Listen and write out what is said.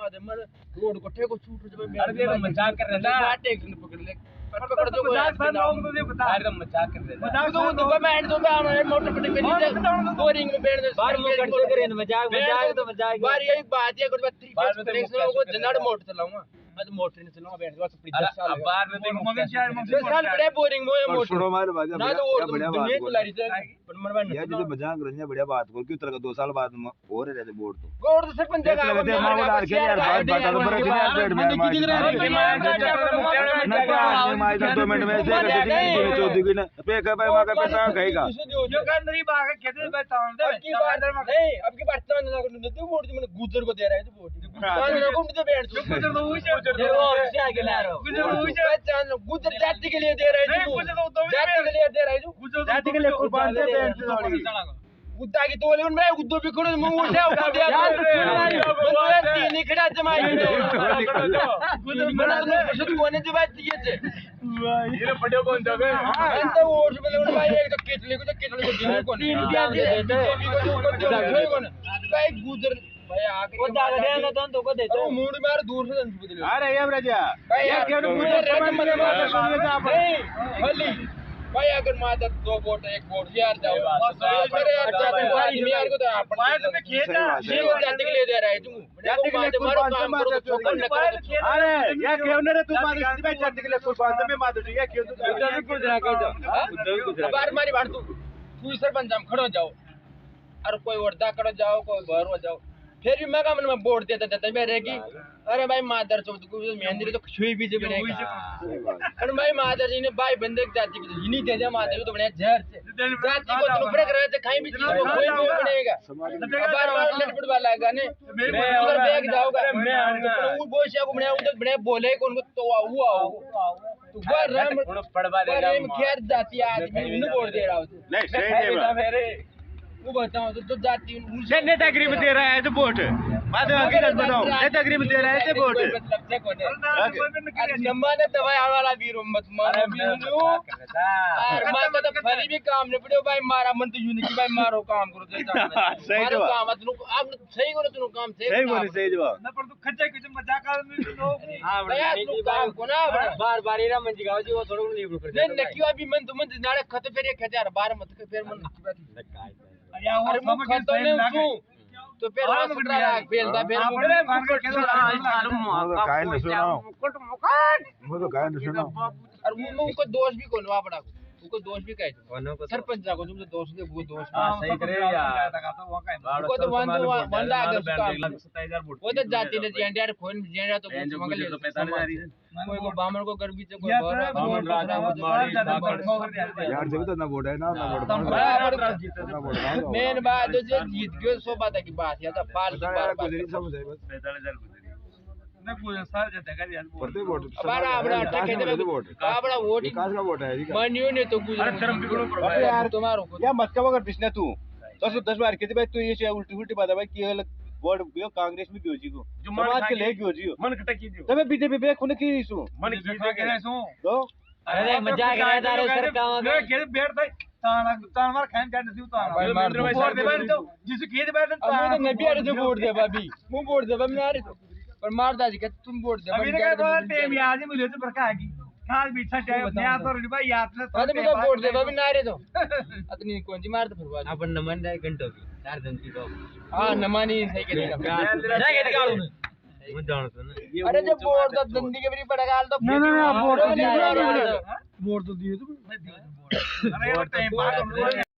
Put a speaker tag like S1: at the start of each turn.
S1: बाद में रोड को ठेको छूट जब
S2: अरे ये मजाक कर रहा था
S1: बाटे पकड़ ले पकड़ दो
S2: मजाक कर रहा हूं मुझे बता अरे मजाक कर रहा था
S1: मजाक तो मैं दो मैं मोटर पे नीचे बोरिंग में बैठ बाहर में कंट्रोल करे मजाक तो मजाक बार यही बात है कुछ 3 फेस कनेक्शन को जनाड़ मोटर चलाऊंगा मैं तो मोटर नहीं चलाऊंगा बैठ बस 10 साल बाहर में तो साल बड़े बोरिंग में मोटर
S3: छोड़ो मार बात
S1: ना तो बढ़िया बात है पर मरवा
S3: यार जी मजाक रही है बढ़िया बात को क्यों तरह 2 साल बाद और रहते बोर्ड
S1: तो सरपंच जगह
S3: मां डाल के यार बात बता दो बड़े यार पेट में मार 2 मिनट में से चौधरी की ना पे का भाई मां का पैसा कहेगा
S2: जो कर मेरी बात है खेत में बैठा हूं
S1: नहीं अब की बात तो नहीं वोट मैंने गुजर को दे रहा है तो वोट तो बैठ गुजर तो से आगे ला रहा हूं गुजर जाति के लिए दे रहा है जाति के लिए दे रहा है
S3: जाति के लिए कुर्बान से बैठ
S1: गुद्दा की तोले उन मैं गुद्दो भी खड़ो मुंह से उठा दिया तीन ही खड़ा जमाई गुद्दो बना तो खुद कोने से बात ये से
S2: ये बड़े कौन था बे
S1: मैं तो और से बोले भाई एक तो केतले को दिन को तीन क्या दे भाई गुजर भाई आके वो दाग देगा तो को देते वो मूड में दूर से दंड बदले
S3: अरे ये राजा
S1: ये क्यों भली भाई अगर मादर 2 वोट 1 वोट यार जाओ मेरे यार जाते बारी में यार को तो मैं तो खेत ये जाते के लिए दे रहा है तू जाते के लिए कुर्बान से मार
S3: अरे ये क्यों न रे तू मार भाई जाते के लिए कुर्बान से मैं मार दूं ये क्यों तू
S1: गुजरा कह दो बार मारी बाड़ तू सरपंच हम खड़ो जाओ और कोई वर्दा करो जाओ कोई घर हो जाओ फिर भी मैं मन में वोट देता देता मैं रहेगी अरे भाई मादर चौथ को मेहंदी तो छुई भी जे बनेगा अरे भाई मादर जी ने भाई बंदे जाति की नहीं दे दे मादर तो बने जहर से जाति को तो ऊपर करे तो कहीं भी चीज को कोई भी बनेगा बार बार लटपट वाला है गाने मैं उधर बैग जाऊंगा मैं वो बोशिया को बने उधर बने बोले को उनको तो वो आओ तू बार राम पड़वा दे रहा हूं खैर जाति आदमी नहीं वोट दे रहा हूं
S3: नहीं सही है
S1: वो बताओ तो जाति
S3: से नेतागिरी में दे रहा है तो वोट बाद में हकीकत बताओ नेतागिरी में दे रहा है तो वोट
S1: मतलब से कोने नंबर ने दवाई वाला वीर मत मारो वीरू और मां तो फरी भी काम ने पड़ो भाई मारा मन तो यूनिक भाई मारो काम करो जैसा
S3: सही जवाब
S1: काम तू आप सही करो तू काम
S3: सही बोले सही जवाब
S2: ना पर तू खच्चे कुछ मजाक कर
S1: हां भाई तू काम को ना बार बार इरा मन जिगाओ जी वो थोड़ा लीव कर दे नहीं क्यों अभी मन तो मन नाड़े खत फिर 1000 बार मत फिर मन की बात अरे वो खत नहीं तू तो फिर वो 17 लाख भेजदा फिर
S3: काय न सुनाओ वो तो काय न सुनाओ
S1: और वो को दोष भी कोन वा पड़ा उनको दोष भी कहे सरपंच को तुम तो दोष दे वो दोष
S2: सही करे यार
S1: वो तो बंदा अगर 27000 वोट वो तो जाति ने जेंडर खोन जेंडर तो मंगल तो 45000 कोई को बामन को कर बीच कोई और
S3: यार जब तो ना वोट है ना वोट
S1: मेन बात जो जीत गयो सो बात की बात या तो फालतू बात
S3: समझ है बस
S2: 45000 ना पूरा साल जते कर यार
S3: प्रति वोट
S1: हमारा अपना टके दे
S3: वोट
S1: अपना वोट
S3: विकास का वोट है
S1: मानियो ने तो गुजर
S2: अरे धर्म बिगड़ो
S3: अबे यार
S1: तुम्हारो
S3: या मत का अगर बिसने तू 10 बार कहते भाई तू ये उल्टी उल्टी बात है भाई कि वोट गयो कांग्रेस में गयो जी को समाज के ले गयो जी
S2: मन खटकी दियो
S3: तबे बीजेपी पे खुने की सु
S2: मन की के सु
S3: तो
S1: अरे मजाक है तारे सरकार
S2: में के बैठ भाई तान मार खान जाने से उतार वोट दे बैठ तो जिस के दे बैठ तो
S1: मैं भी अरे वोट दे भाभी मैं वोट दे मैं आ रही पर मारदा जी के तुम वोट दे
S2: अभी का तो टेम याद ही मिले तो बरका आगी खास बीछा चाहे नया तो भाई याद ले
S1: अरे मैं वोट दे भाभी ना रे तो अतनी कौन सी मार तो फिर अपन नमन जाए घंटो की 4 दिन की तो हां नमानी सही के जाके निकालो मैं जानता ना अरे जब वोट तो दंडी के भी पड़ेगा तो
S3: ना वोट
S1: तो दिए तो
S2: अरे टाइम बाद